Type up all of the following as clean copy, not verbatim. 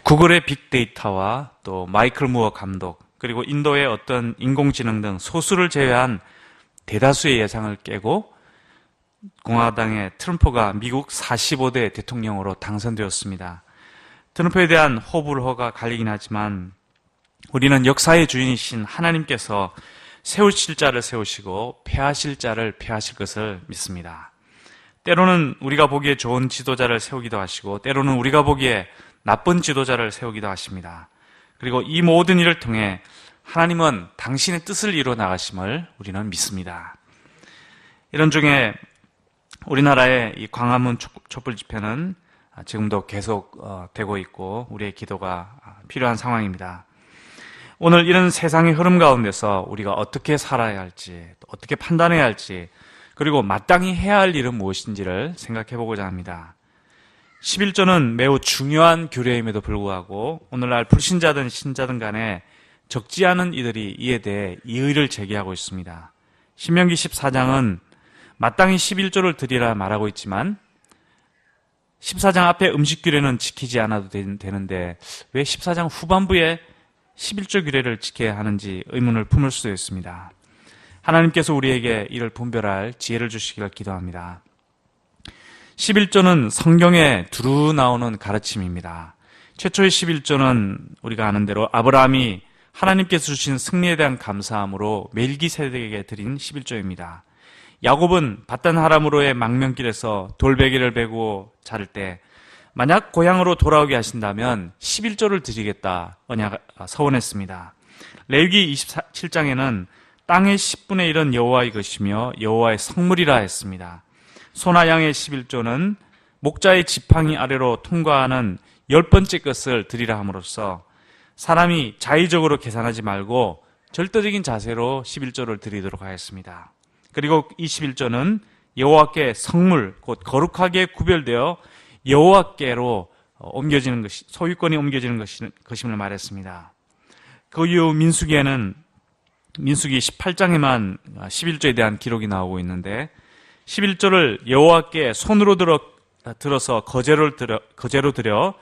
구글의 빅데이터와 또 마이클 무어 감독, 그리고 인도의 어떤 인공지능 등 소수를 제외한 대다수의 예상을 깨고 공화당의 트럼프가 미국 45대 대통령으로 당선되었습니다. 트럼프에 대한 호불호가 갈리긴 하지만 우리는 역사의 주인이신 하나님께서 세우실 자를 세우시고 폐하실 자를 폐하실 것을 믿습니다. 때로는 우리가 보기에 좋은 지도자를 세우기도 하시고 때로는 우리가 보기에 나쁜 지도자를 세우기도 하십니다. 그리고 이 모든 일을 통해 하나님은 당신의 뜻을 이루어 나가심을 우리는 믿습니다. 이런 중에 우리나라의 이 광화문 촛불 집회는 지금도 계속 되고 있고 우리의 기도가 필요한 상황입니다. 오늘 이런 세상의 흐름 가운데서 우리가 어떻게 살아야 할지, 어떻게 판단해야 할지, 그리고 마땅히 해야 할 일은 무엇인지를 생각해 보고자 합니다. 11조는 매우 중요한 규례임에도 불구하고 오늘날 불신자든 신자든 간에 적지 않은 이들이 이에 대해 이의를 제기하고 있습니다. 신명기 14장은 마땅히 11조를 드리라 말하고 있지만 14장 앞에 음식 규례는 지키지 않아도 되는데 왜 14장 후반부에 11조 규례를 지켜야 하는지 의문을 품을 수도 있습니다. 하나님께서 우리에게 이를 분별할 지혜를 주시기를 기도합니다. 11조는 성경에 두루 나오는 가르침입니다. 최초의 11조는 우리가 아는 대로 아브라함이 하나님께서 주신 승리에 대한 감사함으로 멜기세덱에게 드린 11조입니다. 야곱은 바단 하람으로의 망명길에서 돌베개를 베고 자를 때 만약 고향으로 돌아오게 하신다면 11조를 드리겠다 서원했습니다. 레위기 27장에는 땅의 10분의 1은 여호와의 것이며 여호와의 성물이라 했습니다. 소나 양의 11조는 목자의 지팡이 아래로 통과하는 10번째 것을 드리라 함으로써 사람이 자의적으로 계산하지 말고 절대적인 자세로 11조를 드리도록 하였습니다. 그리고 이 11조는 여호와께 성물, 곧 거룩하게 구별되어 여호와께로 옮겨지는 것이, 소유권이 옮겨지는 것임을 말했습니다. 그 이후 민수기에는 민수기 18장에만 11조에 대한 기록이 나오고 있는데 11조를 여호와께 손으로 들어서 거제로 드려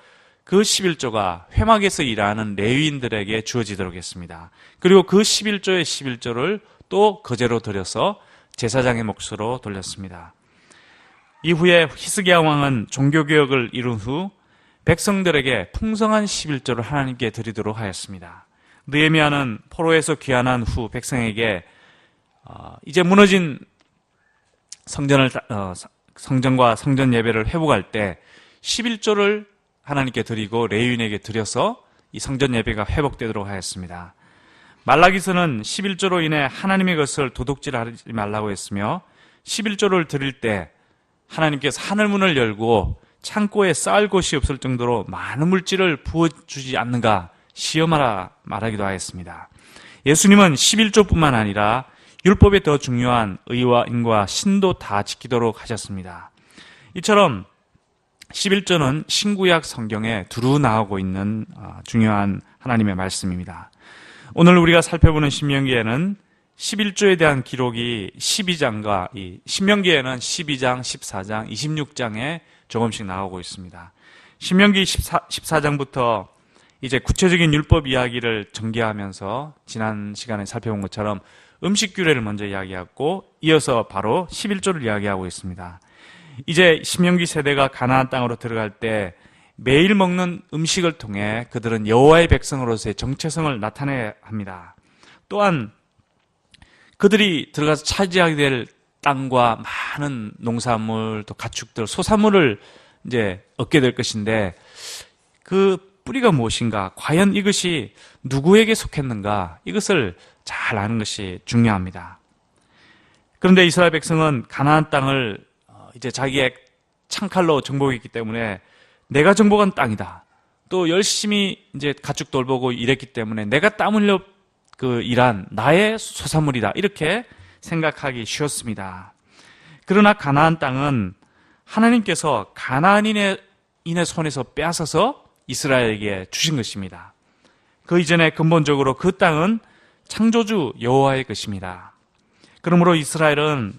그 11조가 회막에서 일하는 레위인들에게 주어지도록 했습니다. 그리고 그 11조의 11조를 또 거제로 드려서 제사장의 몫으로 돌렸습니다. 이후에 히스기야 왕은 종교개혁을 이룬 후 백성들에게 풍성한 11조를 하나님께 드리도록 하였습니다. 느헤미야는 포로에서 귀환한 후 백성에게 이제 무너진 성전과 성전 예배를 회복할 때 11조를 하나님께 드리고 레위인에게 드려서 이 성전 예배가 회복되도록 하였습니다. 말라기서는 11조로 인해 하나님의 것을 도둑질하지 말라고 했으며 11조를 드릴 때 하나님께서 하늘문을 열고 창고에 쌓을 곳이 없을 정도로 많은 물질을 부어주지 않는가 시험하라 말하기도 하였습니다. 예수님은 11조뿐만 아니라 율법에 더 중요한 의와 인과 신도 다 지키도록 하셨습니다. 이처럼 11조는 신구약 성경에 두루 나오고 있는 중요한 하나님의 말씀입니다. 오늘 우리가 살펴보는 신명기에는 11조에 대한 기록이 12장과 신명기에는 12장, 14장, 26장에 조금씩 나오고 있습니다. 신명기 14장부터 이제 구체적인 율법 이야기를 전개하면서 지난 시간에 살펴본 것처럼 음식 규례를 먼저 이야기하고 이어서 바로 11조를 이야기하고 있습니다. 이제 신명기 세대가 가나안 땅으로 들어갈 때 매일 먹는 음식을 통해 그들은 여호와의 백성으로서의 정체성을 나타내야 합니다. 또한 그들이 들어가서 차지하게 될 땅과 많은 농산물, 또 가축들, 소산물을 이제 얻게 될 것인데 그 뿌리가 무엇인가, 과연 이것이 누구에게 속했는가, 이것을 잘 아는 것이 중요합니다. 그런데 이스라엘 백성은 가나안 땅을 이제 자기의 창칼로 정복했기 때문에 내가 정복한 땅이다. 또 열심히 이제 가축 돌보고 일했기 때문에 내가 땀 흘려 일한 나의 소산물이다. 이렇게 생각하기 쉬웠습니다. 그러나 가나안 땅은 하나님께서 가나안인의 손에서 빼앗아서 이스라엘에게 주신 것입니다. 그 이전에 근본적으로 그 땅은 창조주 여호와의 것입니다. 그러므로 이스라엘은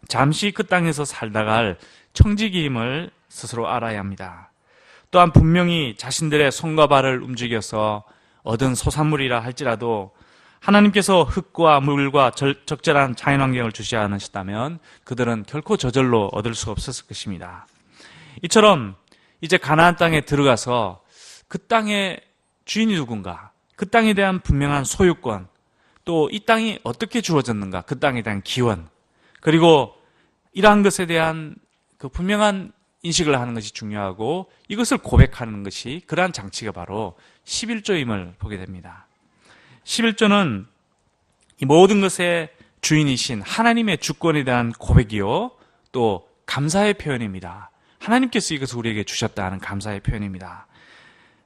잠시 그 땅에서 살다갈 청지기임을 스스로 알아야 합니다. 또한 분명히 자신들의 손과 발을 움직여서 얻은 소산물이라 할지라도 하나님께서 흙과 물과 적절한 자연환경을 주지 않으셨다면 그들은 결코 저절로 얻을 수 없었을 것입니다. 이처럼 이제 가나안 땅에 들어가서 그 땅의 주인이 누군가, 그 땅에 대한 분명한 소유권, 또 이 땅이 어떻게 주어졌는가, 그 땅에 대한 기원, 그리고 이러한 것에 대한 그 분명한 인식을 하는 것이 중요하고 이것을 고백하는 것이 그러한 장치가 바로 11조임을 보게 됩니다. 11조는 이 모든 것의 주인이신 하나님의 주권에 대한 고백이요, 또 감사의 표현입니다. 하나님께서 이것을 우리에게 주셨다는 감사의 표현입니다.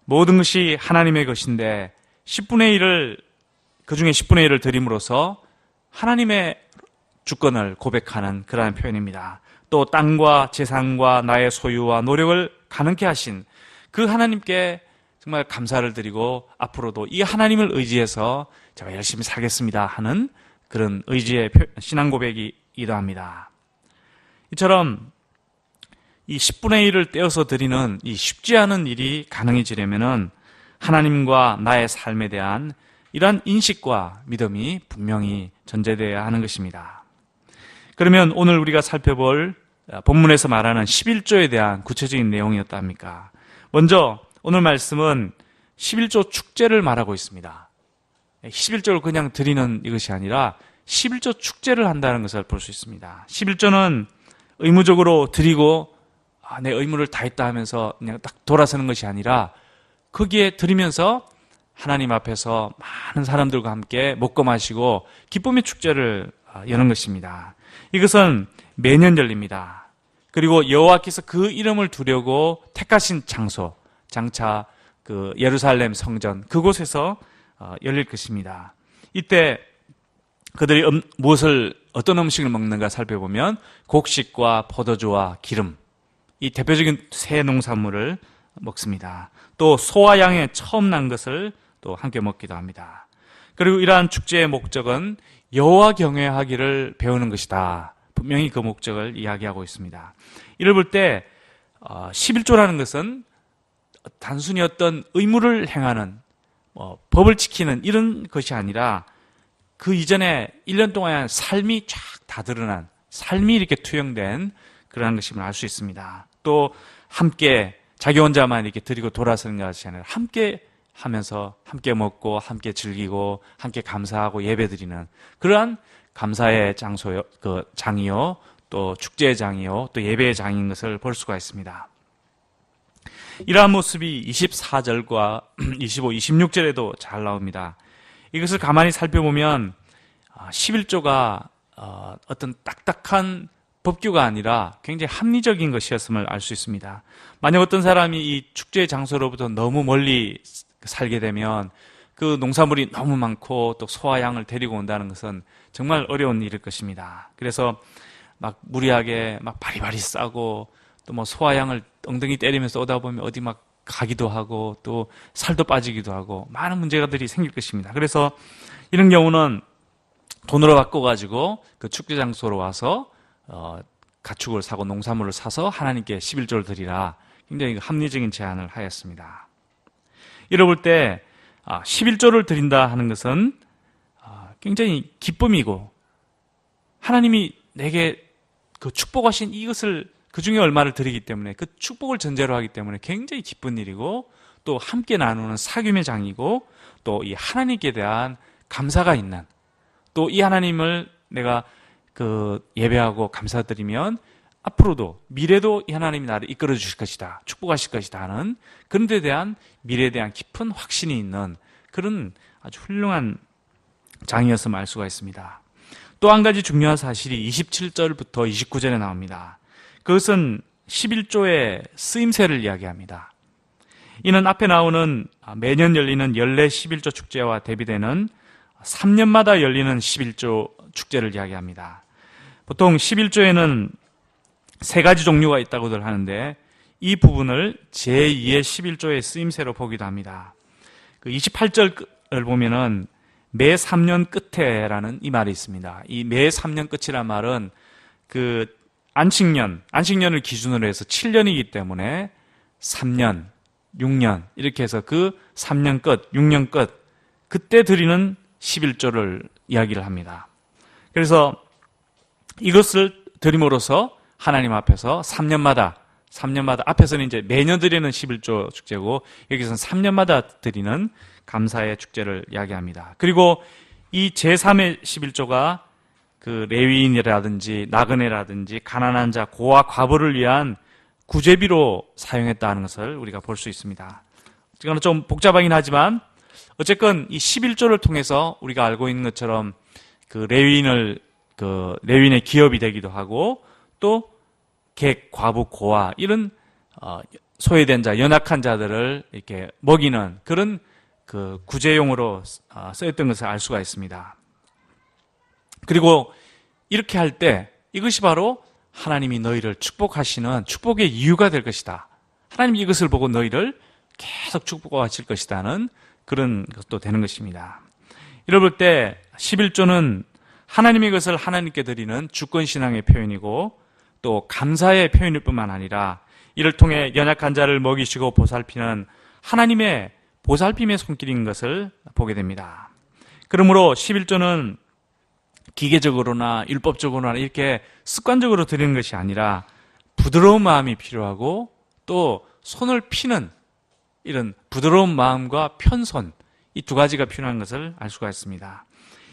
모든 것이 하나님의 것인데 10분의 1을, 그 중에 10분의 1을 드림으로써 하나님의 주권을 고백하는 그러한 표현입니다. 또 땅과 재산과 나의 소유와 노력을 가능케 하신 그 하나님께 정말 감사를 드리고 앞으로도 이 하나님을 의지해서 제가 열심히 살겠습니다 하는 그런 의지의 신앙 고백이기도 합니다. 이처럼 이 10분의 1을 떼어서 드리는 이 쉽지 않은 일이 가능해지려면은 하나님과 나의 삶에 대한 이러한 인식과 믿음이 분명히 전제되어야 하는 것입니다. 그러면 오늘 우리가 살펴볼 본문에서 말하는 11조에 대한 구체적인 내용이 어떠합니까? 먼저 오늘 말씀은 11조 축제를 말하고 있습니다. 11조를 그냥 드리는 이것이 아니라 11조 축제를 한다는 것을 볼 수 있습니다. 11조는 의무적으로 드리고 내 의무를 다했다 하면서 그냥 딱 돌아서는 것이 아니라 거기에 드리면서 하나님 앞에서 많은 사람들과 함께 먹고 마시고 기쁨의 축제를 여는 것입니다. 이것은 매년 열립니다. 그리고 여호와께서 그 이름을 두려고 택하신 장소, 장차 그 예루살렘 성전 그곳에서 열릴 것입니다. 이때 그들이 어떤 음식을 먹는가 살펴보면 곡식과 포도주와 기름, 이 대표적인 새 농산물을 먹습니다. 또 소와 양의 처음 난 것을 또 함께 먹기도 합니다. 그리고 이러한 축제의 목적은 여호와 경외하기를 배우는 것이다. 분명히 그 목적을 이야기하고 있습니다. 이를 볼 때 11조라는 것은 단순히 어떤 의무를 행하는 법을 지키는 이런 것이 아니라 그 이전에 1년 동안 삶이 쫙 다 드러난 삶이 이렇게 투영된 그러한 것임을 알 수 있습니다. 또 함께 자기 혼자만 이렇게 드리고 돌아서는 것이 아니라 함께 하면서 함께 먹고 함께 즐기고 함께 감사하고 예배드리는 그러한 감사의 장소요, 그 장이요, 또 축제의 장이요, 또 예배의 장인 것을 볼 수가 있습니다. 이러한 모습이 24절과 25, 26절에도 잘 나옵니다. 이것을 가만히 살펴보면 11조가 어떤 딱딱한 법규가 아니라 굉장히 합리적인 것이었음을 알 수 있습니다. 만약 어떤 사람이 이 축제의 장소로부터 너무 멀리 살게 되면 그 농산물이 너무 많고 또 소와 양을 데리고 온다는 것은 정말 어려운 일일 것입니다. 그래서 막 무리하게 막 바리바리 싸고 또 뭐 소와 양을 엉덩이 때리면서 오다 보면 어디 막 가기도 하고 또 살도 빠지기도 하고 많은 문제가들이 생길 것입니다. 그래서 이런 경우는 돈으로 바꿔가지고 그 축제 장소로 와서 가축을 사고 농산물을 사서 하나님께 11조를 드리라. 굉장히 합리적인 제안을 하였습니다. 이를 볼 때 11조를 드린다 하는 것은 굉장히 기쁨이고 하나님이 내게 그 축복하신 이것을 그 중에 얼마를 드리기 때문에 그 축복을 전제로 하기 때문에 굉장히 기쁜 일이고 또 함께 나누는 사귐의 장이고 또 이 하나님께 대한 감사가 있는 또 이 하나님을 내가 그 예배하고 감사드리면 앞으로도 미래도 이 하나님이 나를 이끌어 주실 것이다, 축복하실 것이다 하는 그런 데 대한 미래에 대한 깊은 확신이 있는 그런 아주 훌륭한 장이었음을 알 수가 있습니다. 또 한 가지 중요한 사실이 27절부터 29절에 나옵니다. 그것은 11조의 쓰임새를 이야기합니다. 이는 앞에 나오는 매년 열리는 연례 11조 축제와 대비되는 3년마다 열리는 11조 축제를 이야기합니다. 보통 11조에는 세 가지 종류가 있다고들 하는데 이 부분을 제2의 11조의 쓰임새로 보기도 합니다. 그 28절을 보면은 매 3년 끝에라는 이 말이 있습니다. 이 매 3년 끝이란 말은 그 안식년을 기준으로 해서 7년이기 때문에 3년, 6년 이렇게 해서 그 3년 끝, 6년 끝 그때 드리는 11조를 이야기를 합니다. 그래서 이것을 드림으로써 하나님 앞에서 3년마다 앞에서는 이제 매년 드리는 11조 축제고 여기서는 3년마다 드리는 감사의 축제를 이야기합니다. 그리고 이 제3의 11조가 그 레위인이라든지 나그네라든지 가난한 자, 고아, 과부를 위한 구제비로 사용했다는 것을 우리가 볼 수 있습니다. 이거는 좀 복잡하긴 하지만 어쨌건 이 11조를 통해서 우리가 알고 있는 것처럼 그 레위인의 기업이 되기도 하고 또 객, 과부, 고아 이런 소외된 자, 연약한 자들을 이렇게 먹이는 그런 그 구제용으로 쓰였던 것을 알 수가 있습니다. 그리고 이렇게 할 때 이것이 바로 하나님이 너희를 축복하시는 축복의 이유가 될 것이다. 하나님이 이것을 보고 너희를 계속 축복하실 것이다는 그런 것도 되는 것입니다. 이럴 볼 때 11조는 하나님의 것을 하나님께 드리는 주권신앙의 표현이고 또 감사의 표현일 뿐만 아니라 이를 통해 연약한 자를 먹이시고 보살피는 하나님의 보살핌의 손길인 것을 보게 됩니다. 그러므로 11조는 기계적으로나 율법적으로나 이렇게 습관적으로 드리는 것이 아니라 부드러운 마음이 필요하고 또 손을 피는 이런 부드러운 마음과 편손 이 두 가지가 필요한 것을 알 수가 있습니다.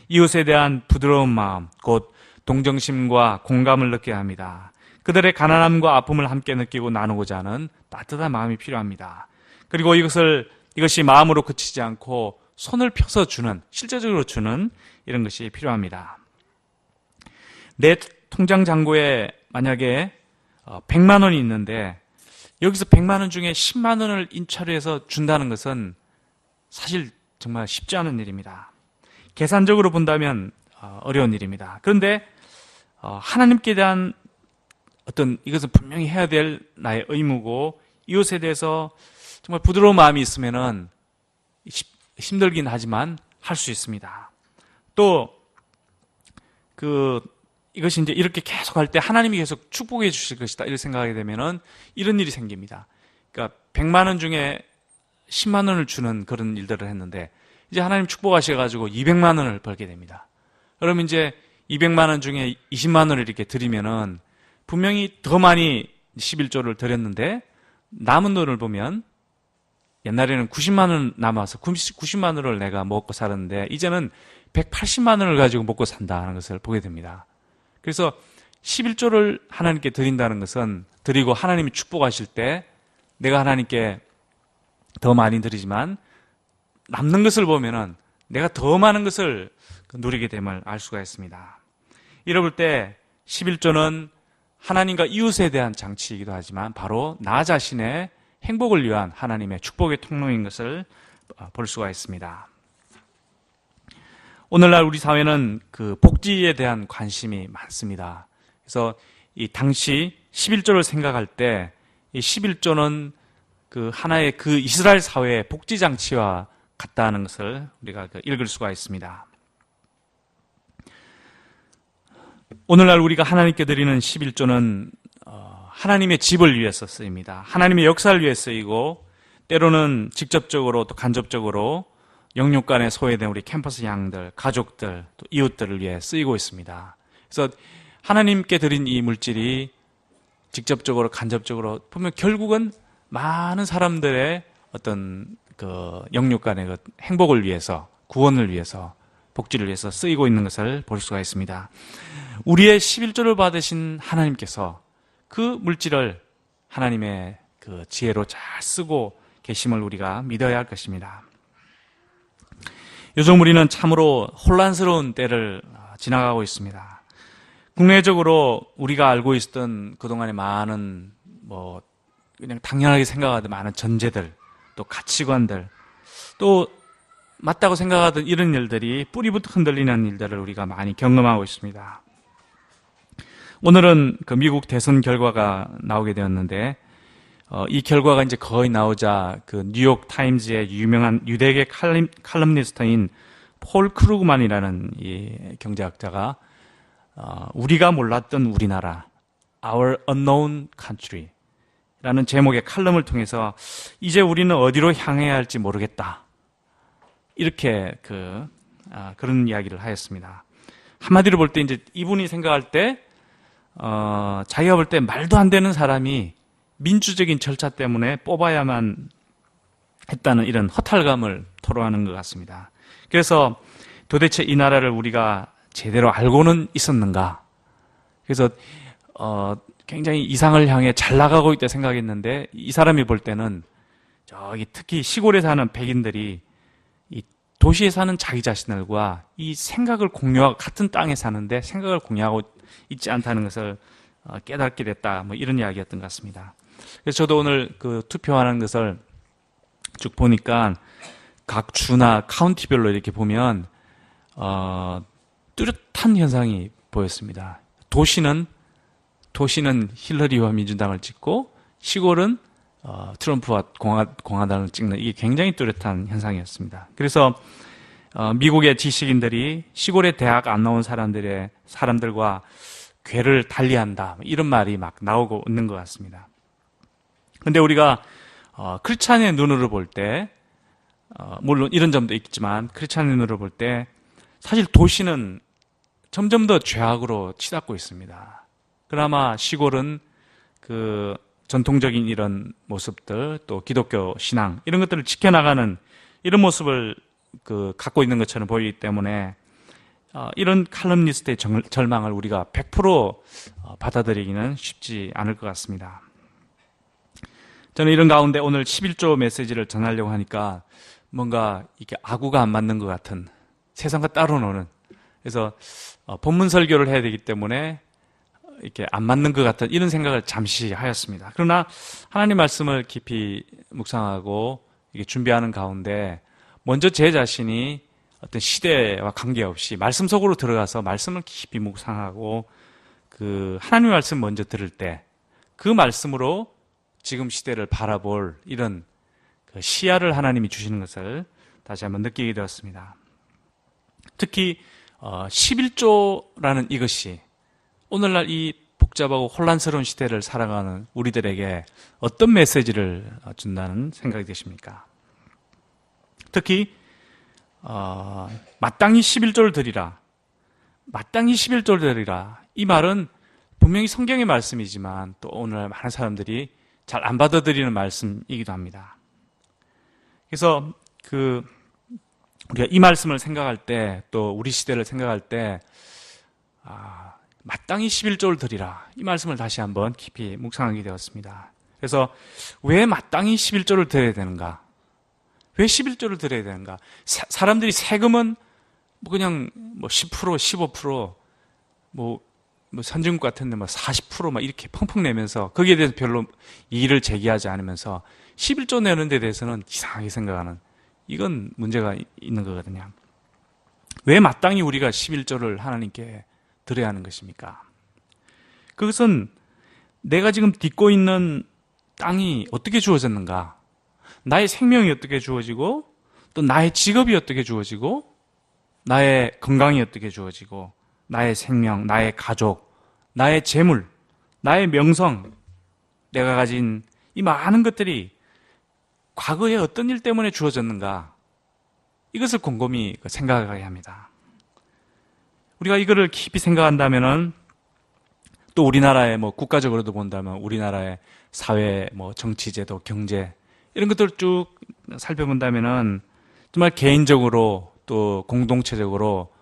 이웃에 대한 부드러운 마음, 곧 동정심과 공감을 느껴야 합니다. 그들의 가난함과 아픔을 함께 느끼고 나누고자 하는 따뜻한 마음이 필요합니다. 그리고 이것이 마음으로 그치지 않고 손을 펴서 주는, 실제적으로 주는 이런 것이 필요합니다. 내 통장 잔고에 만약에 100만 원이 있는데 여기서 100만 원 중에 10만 원을 인차로 해서 준다는 것은 사실 정말 쉽지 않은 일입니다. 계산적으로 본다면 어려운 일입니다. 그런데 하나님께 대한 이것은 분명히 해야 될 나의 의무고 이웃에 대해서 정말 부드러운 마음이 있으면은 힘들긴 하지만 할 수 있습니다. 또 이것이 이제 이렇게 계속 할 때 하나님이 계속 축복해 주실 것이다 이렇게 생각하게 되면은 이런 일이 생깁니다. 그러니까 100만 원 중에 10만 원을 주는 그런 일들을 했는데 이제 하나님 축복하셔가지고 200만 원을 벌게 됩니다. 그러면 이제 200만 원 중에 20만 원을 이렇게 드리면은 분명히 더 많이 11조를 드렸는데 남은 돈을 보면 옛날에는 90만 원 남아서 90만 원을 내가 먹고 살았는데 이제는 180만 원을 가지고 먹고 산다는 것을 보게 됩니다. 그래서 11조를 하나님께 드린다는 것은 드리고 하나님이 축복하실 때 내가 하나님께 더 많이 드리지만 남는 것을 보면은 내가 더 많은 것을 누리게 됨을 알 수가 있습니다. 이럴 때 11조는 하나님과 이웃에 대한 장치이기도 하지만 바로 나 자신의 행복을 위한 하나님의 축복의 통로인 것을 볼 수가 있습니다. 오늘날 우리 사회는 그 복지에 대한 관심이 많습니다. 그래서 이 당시 11조를 생각할 때 이 11조는 그 하나의 그 이스라엘 사회의 복지 장치와 같다는 것을 우리가 읽을 수가 있습니다. 오늘날 우리가 하나님께 드리는 11조는 하나님의 집을 위해서 쓰입니다. 하나님의 역사를 위해 쓰이고 때로는 직접적으로 또 간접적으로 영육간에 소외된 우리 캠퍼스 양들, 가족들, 또 이웃들을 위해 쓰이고 있습니다. 그래서 하나님께 드린 이 물질이 직접적으로 간접적으로 보면 결국은 많은 사람들의 어떤 그 영육간의 그 행복을 위해서, 구원을 위해서, 복지를 위해서 쓰이고 있는 것을 볼 수가 있습니다. 우리의 11조를 받으신 하나님께서 그 물질을 하나님의 그 지혜로 잘 쓰고 계심을 우리가 믿어야 할 것입니다. 요즘 우리는 참으로 혼란스러운 때를 지나가고 있습니다. 국내적으로 우리가 알고 있었던 그동안의 많은 그냥 당연하게 생각하던 많은 전제들, 또 가치관들, 또 맞다고 생각하던 이런 일들이 뿌리부터 흔들리는 일들을 우리가 많이 경험하고 있습니다. 오늘은 그 미국 대선 결과가 나오게 되었는데 이 결과가 이제 거의 나오자 그 뉴욕 타임즈의 유명한 유대계 칼럼니스트인 폴 크루그만이라는 이 경제학자가 우리가 몰랐던 우리나라, Our Unknown Country, 라는 제목의 칼럼을 통해서 이제 우리는 어디로 향해야 할지 모르겠다. 이렇게 그런 이야기를 하였습니다. 한마디로 볼 때 이제 이분이 생각할 때 자기가 볼 때 말도 안 되는 사람이 민주적인 절차 때문에 뽑아야만 했다는 이런 허탈감을 토로하는 것 같습니다. 그래서 도대체 이 나라를 우리가 제대로 알고는 있었는가? 그래서 굉장히 이상을 향해 잘 나가고 있다 생각했는데 이 사람이 볼 때는 저기 특히 시골에 사는 백인들이 이 도시에 사는 자기 자신들과 이 생각을 공유하고 같은 땅에 사는데 생각을 공유하고 있지 않다는 것을 깨닫게 됐다. 뭐 이런 이야기였던 것 같습니다. 그래서 저도 오늘 그 투표하는 것을 쭉 보니까 각 주나 카운티별로 이렇게 보면 뚜렷한 현상이 보였습니다. 도시는 힐러리와 민주당을 찍고 시골은 트럼프와 공화당을 찍는 이게 굉장히 뚜렷한 현상이었습니다. 그래서 미국의 지식인들이 시골에 대학 안 나온 사람들과 괴를 달리한다 이런 말이 막 나오고 있는 것 같습니다. 그런데 우리가 크리스찬의 눈으로 볼 때 물론 이런 점도 있지만 크리스찬의 눈으로 볼 때 사실 도시는 점점 더 죄악으로 치닫고 있습니다. 그나마 시골은 그 전통적인 이런 모습들 또 기독교 신앙 이런 것들을 지켜나가는 이런 모습을 갖고 있는 것처럼 보이기 때문에 이런 칼럼니스트의 절망을 우리가 100% 받아들이기는 쉽지 않을 것 같습니다. 저는 이런 가운데 오늘 11조 메시지를 전하려고 하니까 뭔가 이게 아구가 안 맞는 것 같은 세상과 따로 노는 그래서 본문 설교를 해야 되기 때문에 이렇게 안 맞는 것 같은 이런 생각을 잠시 하였습니다. 그러나 하나님 말씀을 깊이 묵상하고 이게 준비하는 가운데 먼저 제 자신이 어떤 시대와 관계없이 말씀 속으로 들어가서 말씀을 깊이 묵상하고 그 하나님의 말씀 먼저 들을 때 그 말씀으로 지금 시대를 바라볼 이런 그 시야를 하나님이 주시는 것을 다시 한번 느끼게 되었습니다. 특히 11조라는 이것이 오늘날 이 복잡하고 혼란스러운 시대를 살아가는 우리들에게 어떤 메시지를 준다는 생각이 드십니까? 특히 마땅히 11조를 드리라. 마땅히 11조를 드리라. 이 말은 분명히 성경의 말씀이지만 또 오늘 많은 사람들이 잘 안 받아들이는 말씀이기도 합니다. 그래서 우리가 이 말씀을 생각할 때 또 우리 시대를 생각할 때 마땅히 11조를 드리라. 이 말씀을 다시 한번 깊이 묵상하게 되었습니다. 그래서 왜 마땅히 11조를 드려야 되는가? 왜 11조를 드려야 되는가? 사람들이 세금은 그냥 10%, 15%, 선진국 같은데 40% 이렇게 펑펑 내면서 거기에 대해서 별로 이의를 제기하지 않으면서 11조 내는 데 대해서는 이상하게 생각하는 이건 문제가 있는 거거든요. 왜 마땅히 우리가 11조를 하나님께 드려야 하는 것입니까? 그것은 내가 지금 딛고 있는 땅이 어떻게 주어졌는가? 나의 생명이 어떻게 주어지고 또 나의 직업이 어떻게 주어지고 나의 건강이 어떻게 주어지고 나의 생명, 나의 가족, 나의 재물, 나의 명성, 내가 가진 이 많은 것들이 과거에 어떤 일 때문에 주어졌는가? 이것을 곰곰이 생각하게 합니다. 우리가 이거를 깊이 생각한다면은 또 우리나라의 국가적으로도 본다면 우리나라의 사회, 정치제도, 경제 이런 것들을 쭉 살펴본다면은 정말 개인적으로 또 공동체적으로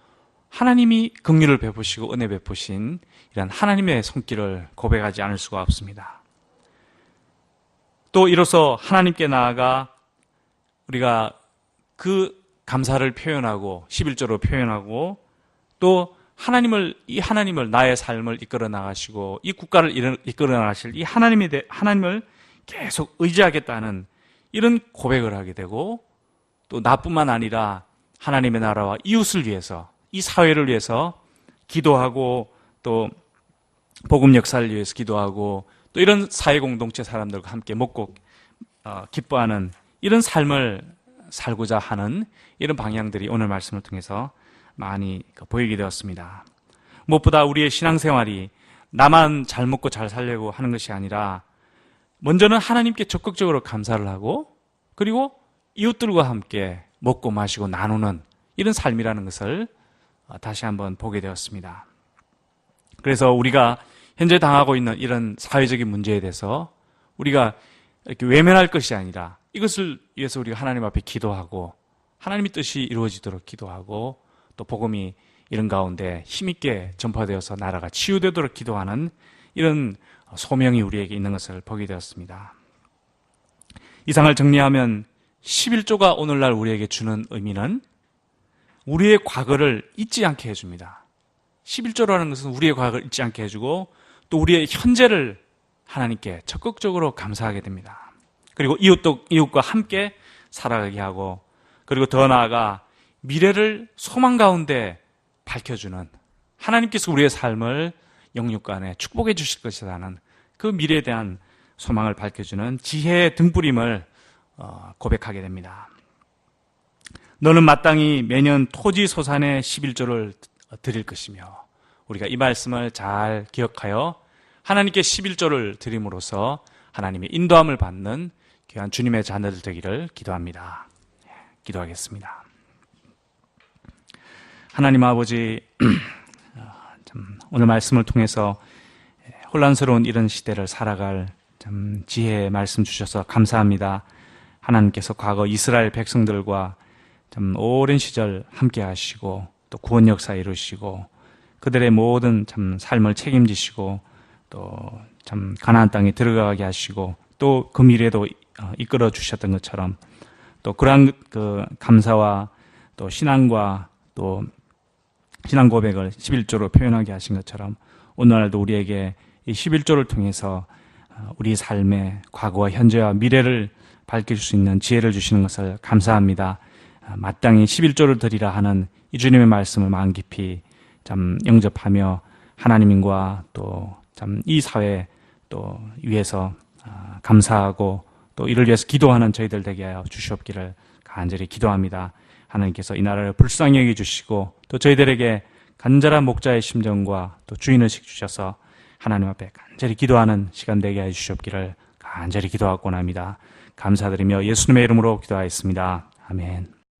하나님이 긍휼을 베푸시고 은혜 베푸신 이런 하나님의 손길을 고백하지 않을 수가 없습니다. 또 이로써 하나님께 나아가 우리가 그 감사를 표현하고 11조로 표현하고 또 이 하나님을 나의 삶을 이끌어 나가시고 이 국가를 이끌어 나가실 이 하나님을 계속 의지하겠다는 이런 고백을 하게 되고 또 나뿐만 아니라 하나님의 나라와 이웃을 위해서 이 사회를 위해서 기도하고 또 복음 역사를 위해서 기도하고 또 이런 사회 공동체 사람들과 함께 먹고 기뻐하는 이런 삶을 살고자 하는 이런 방향들이 오늘 말씀을 통해서 많이 보이게 되었습니다. 무엇보다 우리의 신앙생활이 나만 잘 먹고 잘 살려고 하는 것이 아니라 먼저는 하나님께 적극적으로 감사를 하고 그리고 이웃들과 함께 먹고 마시고 나누는 이런 삶이라는 것을 다시 한번 보게 되었습니다. 그래서 우리가 현재 당하고 있는 이런 사회적인 문제에 대해서 우리가 이렇게 외면할 것이 아니라 이것을 위해서 우리가 하나님 앞에 기도하고 하나님의 뜻이 이루어지도록 기도하고 또 복음이 이런 가운데 힘있게 전파되어서 나라가 치유되도록 기도하는 이런 소명이 우리에게 있는 것을 보게 되었습니다. 이상을 정리하면 11조가 오늘날 우리에게 주는 의미는 우리의 과거를 잊지 않게 해줍니다. 11조라는 것은 우리의 과거를 잊지 않게 해주고 또 우리의 현재를 하나님께 적극적으로 감사하게 됩니다. 그리고 이웃과 함께 살아가게 하고 그리고 더 나아가 미래를 소망 가운데 밝혀주는 하나님께서 우리의 삶을 영육간에 축복해 주실 것이라는 그 미래에 대한 소망을 밝혀주는 지혜의 등불임을 고백하게 됩니다. 너는 마땅히 매년 토지 소산의 11조를 드릴 것이며 우리가 이 말씀을 잘 기억하여 하나님께 11조를 드림으로써 하나님의 인도함을 받는 귀한 주님의 자녀들 되기를 기도합니다. 기도하겠습니다. 하나님 아버지, 오늘 말씀을 통해서 혼란스러운 이런 시대를 살아갈 지혜의 말씀 주셔서 감사합니다. 하나님께서 과거 이스라엘 백성들과 오랜 시절 함께 하시고 또 구원 역사 이루시고 그들의 모든 삶을 책임지시고 또 가나안 땅에 들어가게 하시고 또 그 미래도 이끌어 주셨던 것처럼 또 그러한 그 감사와 또 신앙과 또 신앙 고백을 11조로 표현하게 하신 것처럼 오늘날도 우리에게 이 11조를 통해서 우리 삶의 과거와 현재와 미래를 밝힐 수 있는 지혜를 주시는 것을 감사합니다. 마땅히 11조를 드리라 하는 이 주님의 말씀을 마음 깊이 영접하며 하나님과 또 이 사회 또 위해서 감사하고 또 이를 위해서 기도하는 저희들 되게 하여 주시옵기를 간절히 기도합니다. 하나님께서 이 나라를 불쌍히 여겨주시고 또 저희들에게 간절한 목자의 심정과 또 주인의식 주셔서 하나님 앞에 간절히 기도하는 시간 되게 해 주시옵기를 간절히 기도하고 합니다. 감사드리며 예수님의 이름으로 기도하였습니다. 아멘.